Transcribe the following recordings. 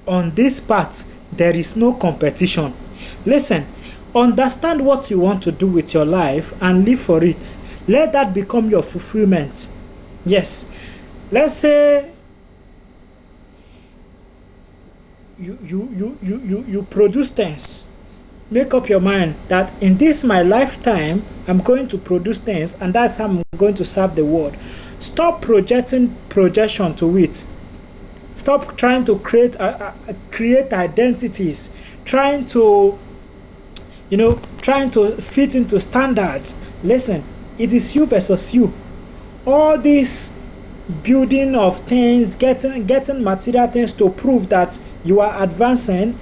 On this path, there is no competition. Listen, understand what you want to do with your life and live for it. Let that become your fulfillment. Yes. Let's say you produce things. Make up your mind that in this my lifetime, I'm going to produce things, and that's how I'm going to serve the world. Stop projecting projection to it. Stop trying to create identities, trying to fit into standards. Listen, it is you versus you. All this building of things, getting material things to prove that you are advancing.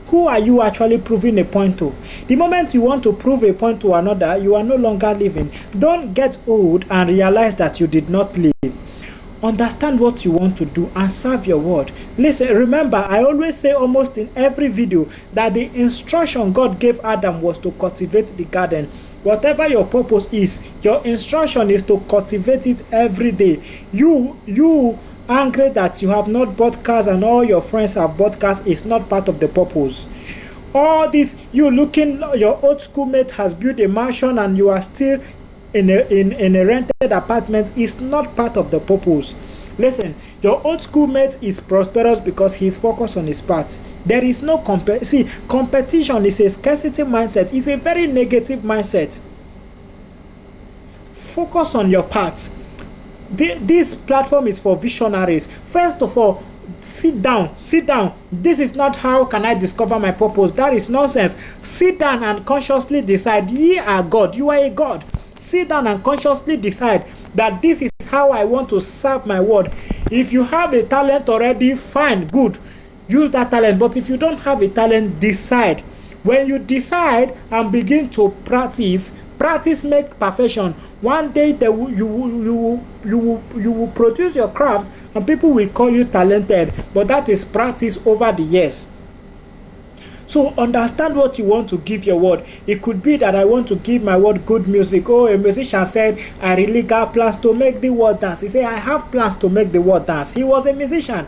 Who are you actually proving a point to? The moment you want to prove a point to another, you are no longer living. Don't get old and realize that you did not live. Understand what you want to do and serve your word. Listen, remember, I always say almost in every video that the instruction God gave Adam was to cultivate the garden. Whatever your purpose is, your instruction is to cultivate it every day. You angry that you have not bought cars and all your friends have bought cars is not part of the purpose. All this, you looking, your old schoolmate has built a mansion and you are still in a rented apartment is not part of the purpose. Listen, your old schoolmate is prosperous because he's focused on his part. There is no competition is a scarcity mindset. It's a very negative mindset. Focus on your part. This platform is for visionaries. First of all, sit down. This is not how can I discover my purpose. That is nonsense. Sit down and consciously decide. Ye are God. You are a God. Sit down and consciously decide that this is how I want to serve my word. If you have a talent already, fine, good. Use that talent. But if you don't have a talent, decide. When you decide and begin to practice make perfection. One day you will produce your craft and people will call you talented, but that is practice over the years. So understand what you want to give your word. It could be that I want to give my word good music. Oh, a musician said, I really got plans to make the world dance. He said, I have plans to make the world dance. He was a musician.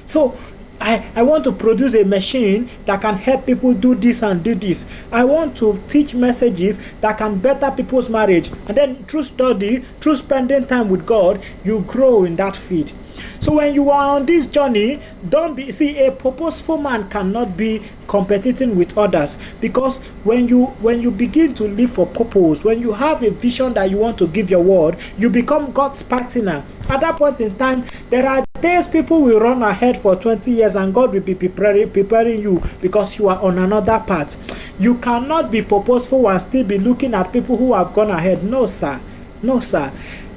So I want to produce a machine that can help people do this and do this. I want to teach messages that can better people's marriage. And then through study, through spending time with God, you grow in that field. So when you are on this journey, a purposeful man cannot be competing with others, because when you begin to live for purpose, when you have a vision that you want to give your word, you become God's partner. At that point in time, there are days people will run ahead for 20 years and God will be preparing you because you are on another path. You cannot be purposeful and still be looking at people who have gone ahead. No, sir.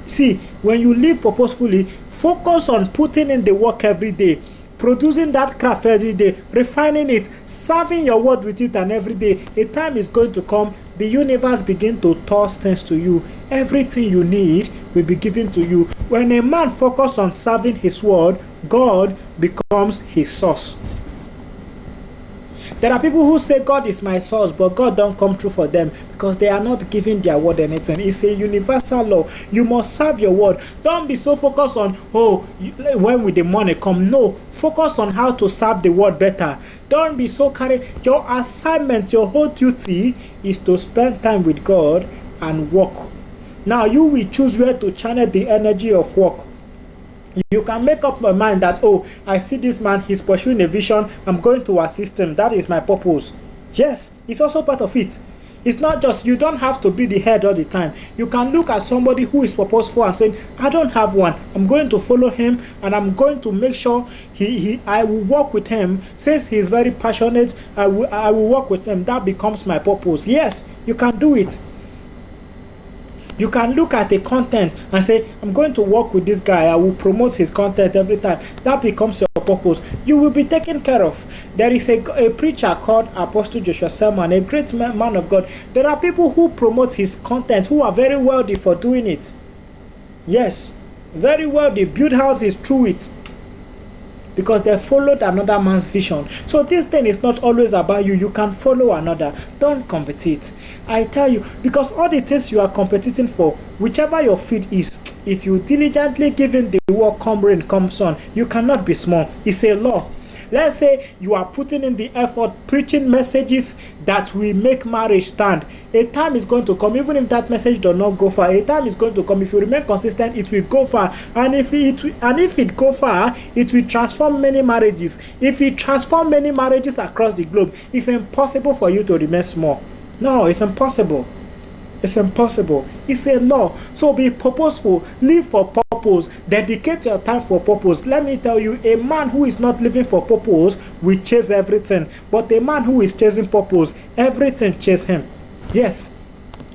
See, when you live purposefully, focus on putting in the work every day, producing that craft every day, refining it, serving your word with it, and every day. A time is going to come, the universe begin to toss things to you. Everything you need will be given to you. When a man focuses on serving his word, God becomes his source. There are people who say God is my source, but God don't come true for them because they are not giving their word anything. It's a universal law. You must serve your word. Don't be so focused on, when will the money come? No. Focus on how to serve the word better. Don't be so carried. Your assignment, your whole duty is to spend time with God and work. Now, you will choose where to channel the energy of work. You can make up my mind that, I see this man, he's pursuing a vision, I'm going to assist him. That is my purpose. Yes, it's also part of it. It's not just, you don't have to be the head all the time. You can look at somebody who is purposeful and saying, I don't have one. I'm going to follow him and I'm going to make sure I will work with him. Since he's very passionate, I will work with him. That becomes my purpose. Yes, you can do it. You can look at the content and say, I'm going to work with this guy. I will promote his content every time. That becomes your purpose. You will be taken care of. There is a preacher called Apostle Joshua Selman, a great man of God. There are people who promote his content who are very wealthy for doing it. Yes, very wealthy. Build houses through it. Because they followed another man's vision. So this thing is not always about you. You can follow another. Don't compete. I tell you, because all the things you are competing for, whichever your field is, if you diligently give in the work, come rain, come sun, you cannot be small. It's a law. Let's say you are putting in the effort, preaching messages that will make marriage stand. A time is going to come, even if that message does not go far, a time is going to come, if you remain consistent, it will go far. And if it go far, it will transform many marriages. If it transform many marriages across the globe, it's impossible for you to remain small. No, it's impossible. It's impossible. It's a law. So be purposeful. Live for purpose. Dedicate your time for purpose. Let me tell you, a man who is not living for purpose will chase everything. But a man who is chasing purpose, everything chase him. Yes.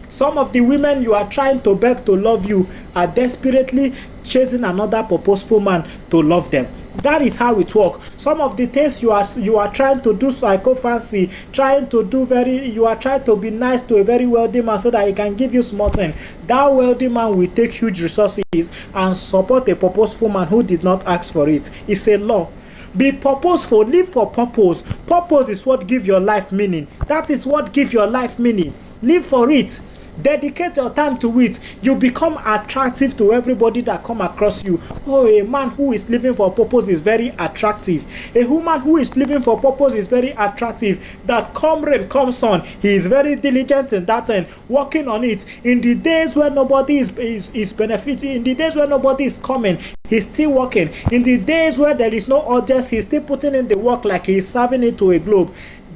Some of the women you are trying to beg to love you are desperately chasing another purposeful man to love them. That is how it works. Some of the things you are trying to do psychophancy, you are trying to be nice to a very wealthy man so that he can give you small thing. That wealthy man will take huge resources and support a purposeful man who did not ask for it. It's a law. Be purposeful. Live for purpose. Purpose is what gives your life meaning. That is what gives your life meaning. Live for it. Dedicate your time to it. You become attractive to everybody that come across you. Oh, a man who is living for purpose is very attractive. A woman who is living for purpose is very attractive. That come rain, come sun, he is very diligent in that end, working on it. In the days where nobody is benefiting, in the days where nobody is coming, he's still working. In the days where there is no audience, he's still putting in the work like he is serving it to a globe.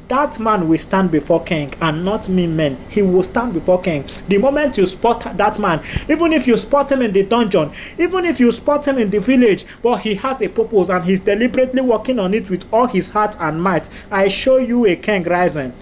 That man will stand before king, and not me men. He will stand before king. The moment you spot that man, even if you spot him in the dungeon, even if you spot him in the village, but he has a purpose and he's deliberately working on it with all his heart and might, I show you a king rising.